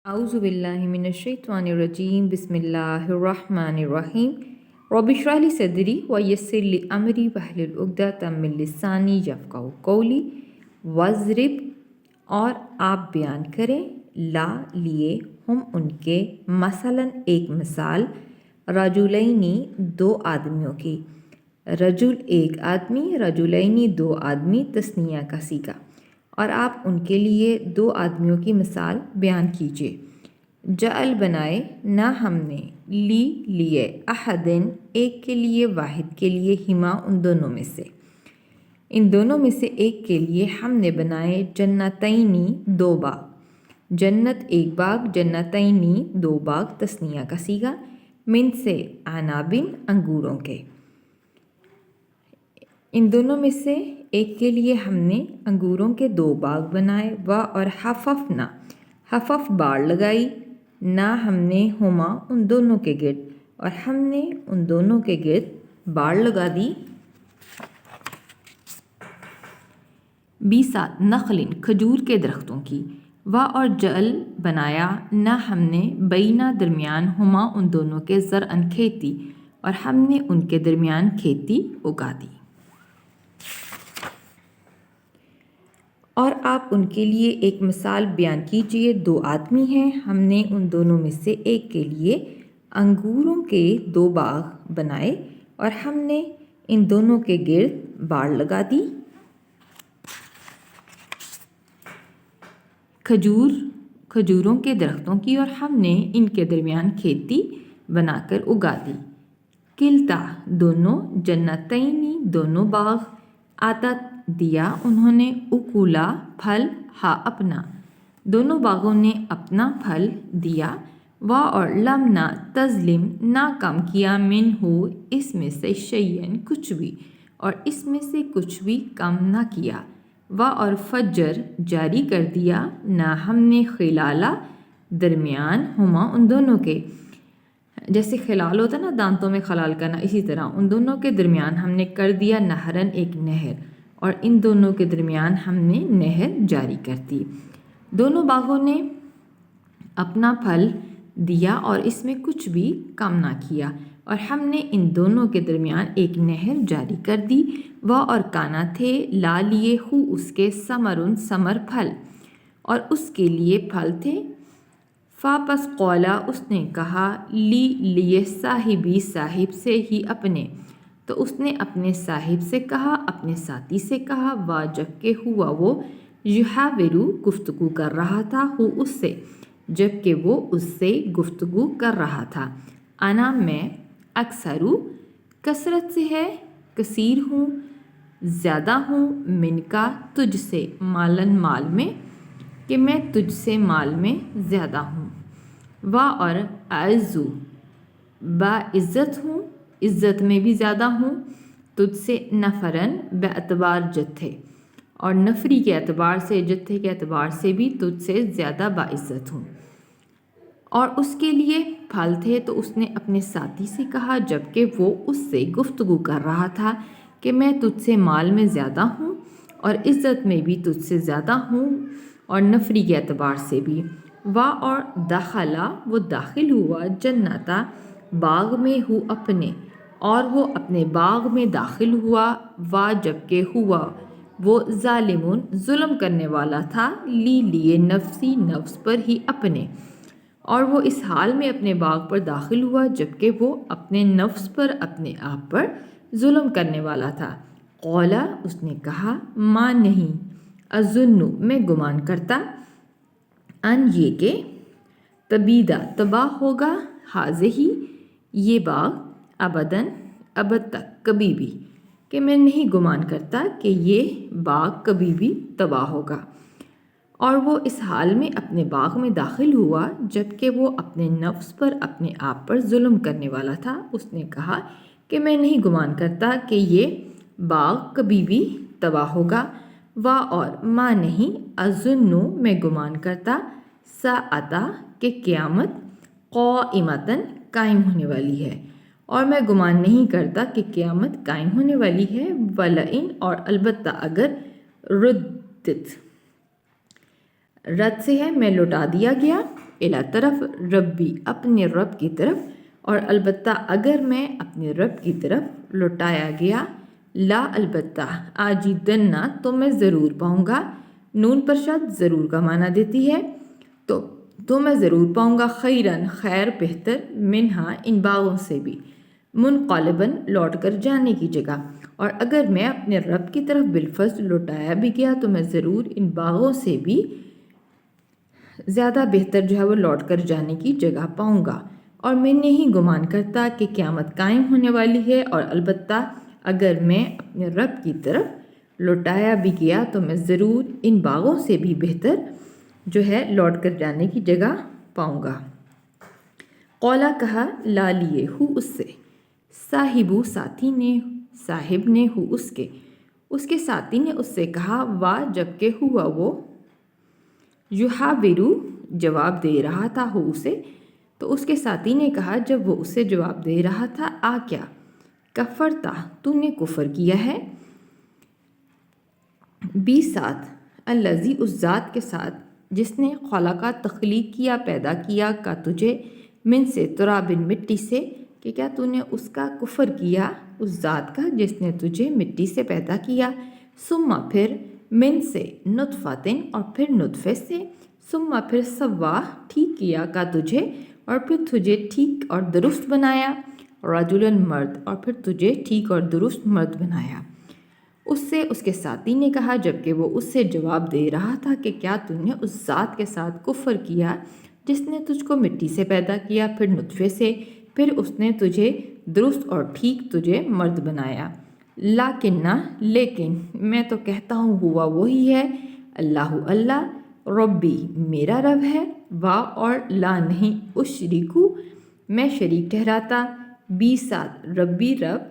اعوذ باللہ من الشیطان الرجیم بسم اللہ الرحمن الرحیم رب اشرح لی صدری ویسر لی امری واحلل عقدۃ من لسانی یفقہوا قولی واضرب اور آپ بیان کریں لا لیے ہم ان کے مثلاً ایک مثال رجلینی دو آدمیوں کی رجل ایک آدمی رجلینی دو آدمی تثنیہ کا صیغہ اور آپ ان کے لیے دو آدمیوں کی مثال بیان کیجیے جعل بنائے نہ ہم نے لیے احدن ایک کے لیے واحد کے لیے ہما ان دونوں میں سے ایک کے لیے ہم نے بنائے جنتینی دو باغ جنت ایک باغ جنتینی دو باغ تثنیہ کا صیغہ من سے عنابن انگوروں کے ان دونوں میں سے ایک کے لیے ہم نے انگوروں کے دو باغ بنائے اور حففنا حفف باڑ لگائی نہ ہم نے ہما ان دونوں کے گرد اور ہم نے ان دونوں کے گرد باڑ لگا دی بیسات نخلن کھجور کے درختوں کی اور جعل بنایا نہ ہم نے بینا درمیان ہما ان دونوں کے زرعن کھیتی اور ہم نے ان کے درمیان کھیتی اگا دی اور آپ ان کے لیے ایک مثال بیان کیجیے دو آدمی ہیں ہم نے ان دونوں میں سے ایک کے لیے انگوروں کے دو باغ بنائے اور ہم نے ان دونوں کے گرد باڑ لگا دی کھجوروں کے درختوں کی اور ہم نے ان کے درمیان کھیتی بنا کر اگا دی کلتا دونوں جنتینی دونوں باغ آتت دیا انہوں نے اکولا پھل اپنا دونوں باغوں نے اپنا پھل دیا اور لم نہ تظلم نہ کم کیا من ہو اس میں سے شیئن کچھ بھی اور اس میں سے کچھ بھی کم نہ کیا اور فجر جاری کر دیا نہ ہم نے خلالہ درمیان ہما ان دونوں کے جیسے خلال ہوتا نا دانتوں میں خلال کرنا اسی طرح ان دونوں کے درمیان ہم نے کر دیا نہرن ایک نہر اور ان دونوں کے درمیان ہم نے نہر جاری کر دی دونوں باغوں نے اپنا پھل دیا اور اس میں کچھ بھی کم نہ کیا اور ہم نے ان دونوں کے درمیان ایک نہر جاری کر دی اور کانا تھے لا لیے ہو اس کے ثمر پھل اور اس کے لیے پھل تھے پس قولا اس نے کہا لیے صاحب سے ہی اپنے تو اس نے اپنے صاحب سے کہا اپنے ساتھی سے کہا جب کہ ہوا وہ یحاورو گفتگو کر رہا تھا اس سے جب کہ وہ اس سے گفتگو کر رہا تھا انا میں اکثرو کثرت سے ہے کثیر ہوں زیادہ ہوں من کا تجھ سے مالن مال میں کہ میں تجھ سے مال میں زیادہ ہوں اور اعزو باعزت ہوں عزت میں بھی زیادہ ہوں تجھ سے نفرن بے اعتبار جتھے اور نفری کے اعتبار سے جتھے کے اعتبار سے بھی تجھ سے زیادہ باعزت ہوں اور اس کے لیے پھل تھے تو اس نے اپنے ساتھی سے کہا جب کہ وہ اس سے گفتگو کر رہا تھا کہ میں تجھ سے مال میں زیادہ ہوں اور عزت میں بھی تجھ سے زیادہ ہوں اور نفری کے اعتبار سے بھی اور دخلا وہ داخل ہوا جنتا باغ میں ہو اپنے اور وہ اپنے باغ میں داخل ہوا جب کہ ہوا وہ ظالمون ظلم کرنے والا تھا لیے نفسی نفس پر ہی اپنے اور وہ اس حال میں اپنے باغ پر داخل ہوا جب کہ وہ اپنے نفس پر اپنے آپ پر ظلم کرنے والا تھا قولا اس نے کہا ماں نہیں اظنو میں گمان کرتا ان یہ کہ تبیدہ تباہ ہوگا حاضی یہ باغ ابداً ابد تک کبھی بھی کہ میں نہیں گمان کرتا کہ یہ باغ کبھی بھی تباہ ہوگا اور وہ اس حال میں اپنے باغ میں داخل ہوا جب کہ وہ اپنے نفس پر اپنے آپ پر ظلم کرنے والا تھا اس نے کہا کہ میں نہیں گمان کرتا کہ یہ باغ کبھی بھی تباہ ہوگا اور ماں نہیں اظنو میں گمان کرتا ساعتا کہ قیامت قائمتاً قائم ہونے والی ہے اور میں گمان نہیں کرتا کہ قیامت قائم ہونے والی ہے ولئن اور البتہ اگر رد سے ہے میں لوٹا دیا گیا الا طرف ربی اپنے رب کی طرف، اور البتہ اگر میں اپنے رب کی طرف لوٹایا گیا، لا البتہ آجیدنا تو میں ضرور پاؤں گا، نون پر شد ضرور کا معنی دیتی ہے، تو میں ضرور پاؤں گا خیرن خیر بہتر، منہا ان باغوں سے بھی، منقلباً لوٹ کر جانے کی جگہ، اور اگر میں اپنے رب کی طرف بالفضل لوٹایا بھی گیا تو میں ضرور ان باغوں سے بھی زیادہ بہتر جو ہے وہ لوٹ کر جانے کی جگہ پاؤں گا، اور میں نہیں گمان کرتا کہ قیامت قائم ہونے والی ہے، اور البتہ اگر میں اپنے رب کی طرف لوٹایا بھی گیا تو میں ضرور ان باغوں سے بھی بہتر جو ہے لوٹ کر جانے کی جگہ پاؤں گا۔ قولا کہا، لا لیے ہو اس سے، صاحبو صاحب نے ہو اس کے ساتھی نے اس سے کہا، واہ جبکہ ہوا وہ یحاورو جواب دے رہا تھا ہو اسے، تو اس کے ساتھی نے کہا جب وہ اسے جواب دے رہا تھا، آ کیا کفرتا تو نے کفر کیا ہے، بی ساتھ الذی اس ذات کے ساتھ جس نے خلقہ تخلیق کیا پیدا کیا کا تجھے، من سے ترابن مٹی سے، کہ کیا تو نے اس کا کفر کیا اس ذات کا جس نے تجھے مٹی سے پیدا کیا، ثم پھر من سے نطفتن اور پھر نطفے سے، ثم پھر سوا ٹھیک کیا کا تجھے اور پھر تجھے ٹھیک اور درست بنایا، رجلاً مرد اور پھر تجھے ٹھیک اور درست مرد بنایا۔ اس سے اس کے ساتھی نے کہا جبکہ وہ اس سے جواب دے رہا تھا کہ کیا تو نے اس ذات کے ساتھ کفر کیا جس نے تجھ کو مٹی سے پیدا کیا، پھر نطفے سے، پھر اس نے تجھے درست اور ٹھیک تجھے مرد بنایا، لیکن میں تو کہتا ہوں ہوا وہی ہے، اللہ اللہ ربی میرا رب ہے، وا اور لا نہیں اشریکو میں شریک ٹھہراتا، بی ساتھ ربی رب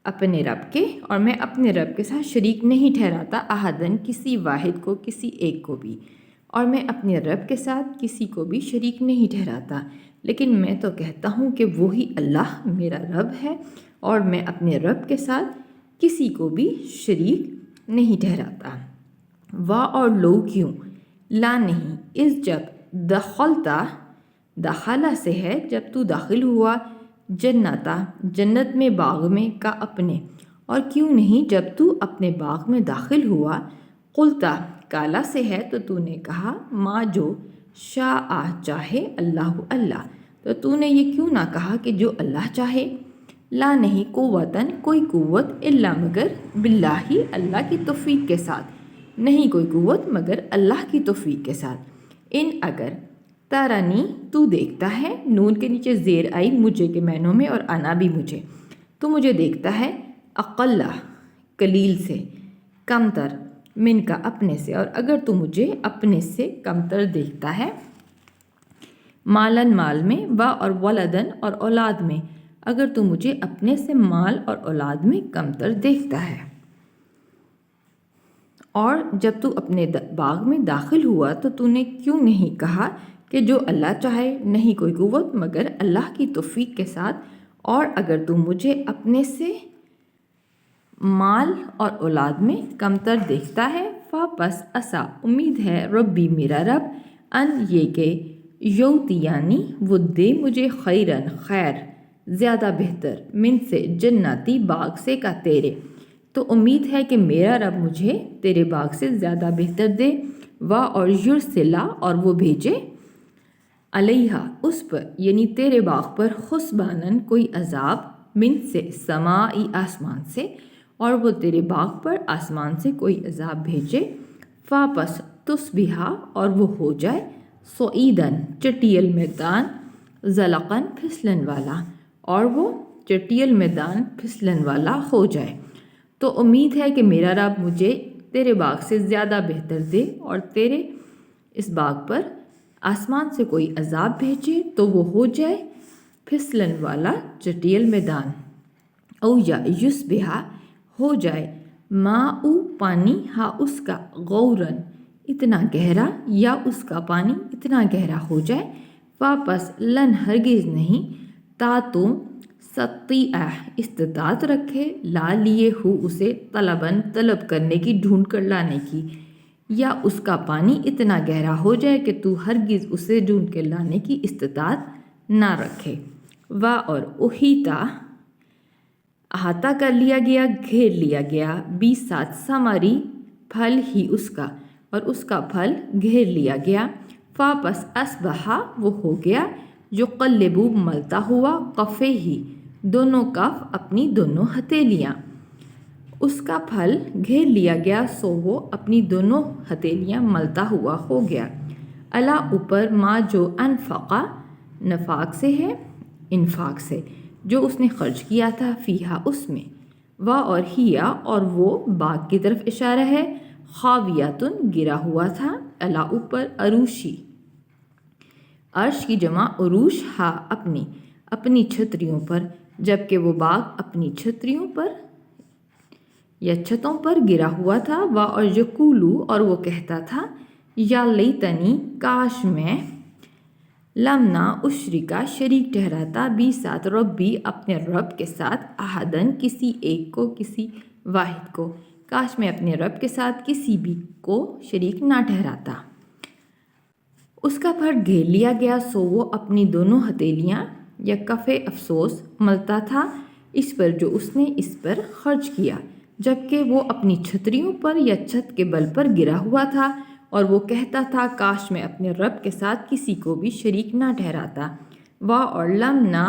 اپنے رب کے، اور میں اپنے رب کے ساتھ شریک نہیں ٹھہراتا، احدن کسی واحد کو کسی ایک کو بھی، اور میں اپنے رب کے ساتھ کسی کو بھی شریک نہیں ٹھہراتا، لیکن میں تو کہتا ہوں کہ وہی اللہ میرا رب ہے اور میں اپنے رب کے ساتھ کسی کو بھی شریک نہیں ٹھہراتا۔ وا اور لو کیوں، لا نہیں، اس جب دخلتا داخلہ سے ہے جب تو داخل ہوا، جنتا جنت میں باغ میں کا اپنے، اور کیوں نہیں جب تو اپنے باغ میں داخل ہوا، قلتا کالا سے ہے تو نے کہا، ماں جو شاء چاہے اللہ اللہ، تو نے یہ کیوں نہ کہا کہ جو اللہ چاہے، لا نہیں قوتاً کوئی قوت، الا مگر باللہ اللہ کی توفیق کے ساتھ، نہیں کوئی قوت مگر اللہ کی توفیق کے ساتھ، ان اگر ترانی تو دیکھتا ہے، نون کے نیچے زیر آئی مجھے کے معنوں میں اور انا بھی مجھے، تو مجھے دیکھتا ہے، اقلا قلیل سے، کم تر، من کا اپنے سے، اور اگر تو مجھے اپنے سے کم تر دیکھتا ہے، مالن مال میں، و اور ولدن اور اولاد میں، اگر تو مجھے اپنے سے مال اور اولاد میں کم تر دیکھتا ہے، اور جب تو اپنے باغ میں داخل ہوا تو نے کیوں نہیں کہا کہ جو اللہ چاہے، نہیں کوئی قوت مگر اللہ کی توفیق کے ساتھ، اور اگر تو مجھے اپنے سے مال اور اولاد میں کم تر دیکھتا ہے، پس اسا امید ہے، ربی میرا رب، ان یہ کہ یوتیانی وہ دے مجھے خیرن خیر زیادہ بہتر، من سے جنتی باغ سے کا تیرے، تو امید ہے کہ میرا رب مجھے تیرے باغ سے زیادہ بہتر دے، وا اور یرسلا اور وہ بھیجے، علیہا اس پر یعنی تیرے باغ پر، خسبانن کوئی عذاب، من سے سمائی آسمان سے، اور وہ تیرے باغ پر آسمان سے کوئی عذاب بھیجے، پس تصبحا اور وہ ہو جائے، سعیدن چٹیل میدان، زلقن پھسلن والا، اور وہ چٹیل میدان پھسلن والا ہو جائے، تو امید ہے کہ میرا رب مجھے تیرے باغ سے زیادہ بہتر دے اور تیرے اس باغ پر آسمان سے کوئی عذاب بھیجے تو وہ ہو جائے پھسلن والا چٹیل میدان، او یا یصبح ہو جائے، ماء پانی، ہا اس کا، غورن اتنا گہرا، یا اس کا پانی اتنا گہرا ہو جائے، واپس لن ہرگز نہیں، تا تو سطیع استطاعت رکھے، لا لیے ہو اسے، طلباً طلب کرنے کی، ڈھونڈ کر لانے کی، یا اس کا پانی اتنا گہرا ہو جائے کہ تو ہرگز اسے ڈھونڈ کے لانے کی استطاعت نہ رکھے۔ و اور احیطہ احاطہ کر لیا گیا، گھیر لیا گیا، بی ساتھ ثمری پھل ہی اس کا، اور اس کا پھل گھیر لیا گیا۔ فا پس اصبحا وہ ہو گیا، جو قلبو ملتا ہوا، کفے ہی دونوں کف اپنی دونوں ہتھیلیاں، اس کا پھل گھیر لیا گیا سو وہ اپنی دونوں ہتھیلیاں ملتا ہوا ہو گیا۔ الا اوپر ما جو انفقا نفاق سے ہے، انفاق سے جو اس نے خرچ کیا تھا، فیہا اس میں، و اور ہیا اور وہ باغ کی طرف اشارہ ہے، خاویاتن گرا ہوا تھا، الا اوپر عروشی عرش کی جمع عروش، ہا اپنی چھتریوں پر، جبکہ وہ باغ اپنی چھتریوں پر یا چھتوں پر گرا ہوا تھا۔ و اور یقولو اور وہ کہتا تھا، یا لیتنی کاش میں، لمنا اشرکا شریک ٹھہراتا، بھی ساتھ ربی اپنے رب کے ساتھ، احدن کسی ایک کو، کسی واحد کو، کاش میں اپنے رب کے ساتھ کسی بھی کو شریک نہ ٹھہراتا۔ اس کا پھل گھیر لیا گیا سو وہ اپنی دونوں ہتھیلیاں یا کفِ افسوس ملتا تھا اس پر جو اس نے اس پر خرچ کیا، جبکہ وہ اپنی چھتریوں پر یا چھت کے بل پر گرا ہوا تھا، اور وہ کہتا تھا، کاش میں اپنے رب کے ساتھ کسی کو بھی شریک نہ ٹھہراتا۔ و اور لم نہ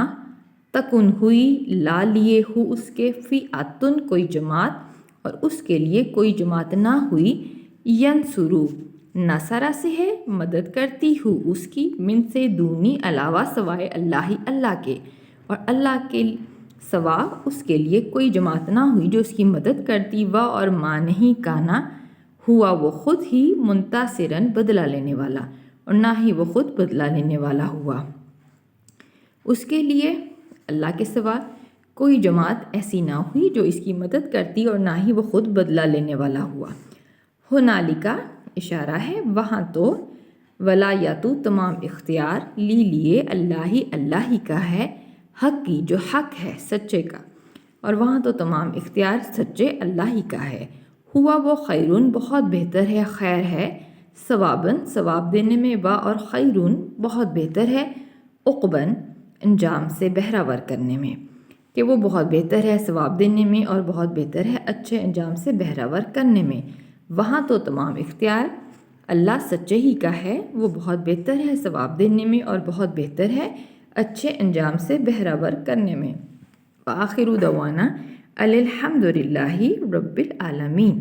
تکن ہوئی، لا لیے ہو اس کے، فئاتن کوئی جماعت، اور اس کے لیے کوئی جماعت نہ ہوئی، ینصرو نصرہ سے ہے، مدد کرتی ہو اس کی، من سے دونی علاوہ سوائے اللہ کے، اور اللہ کے سوا اس کے لیے کوئی جماعت نہ ہوئی جو اس کی مدد کرتی۔ و اور ما نہیں کانا ہوا وہ خود ہی، منتصرن بدلہ لینے والا، اور نہ ہی وہ خود بدلہ لینے والا ہوا، اس کے لیے اللہ کے سوا کوئی جماعت ایسی نہ ہوئی جو اس کی مدد کرتی، اور نہ ہی وہ خود بدلہ لینے والا ہوا۔ ہنالکا اشارہ ہے وہاں تو، ولایتو تمام اختیار، لیے اللہ ہی کا ہے، حق کی جو حق ہے سچے کا، اور وہاں تو تمام اختیار سچے اللہ ہی کا ہے۔ ہوا وہ خیرون بہت بہتر ہے، خیر ہے، ثواباً ثواب دینے میں، و اور خیرون بہت بہتر ہے، عقباً انجام سے بہراور کرنے میں، کہ وہ بہت بہتر ہے ثواب دینے میں اور بہت بہتر ہے اچھے انجام سے بہراور کرنے میں۔ وہاں تو تمام اختیار اللہ سچے ہی کا ہے، وہ بہت بہتر ہے ثواب دینے میں اور بہت بہتر ہے اچھے انجام سے بہراور کرنے میں۔ وآخر دعوانا الحمد للہ رب العالمین۔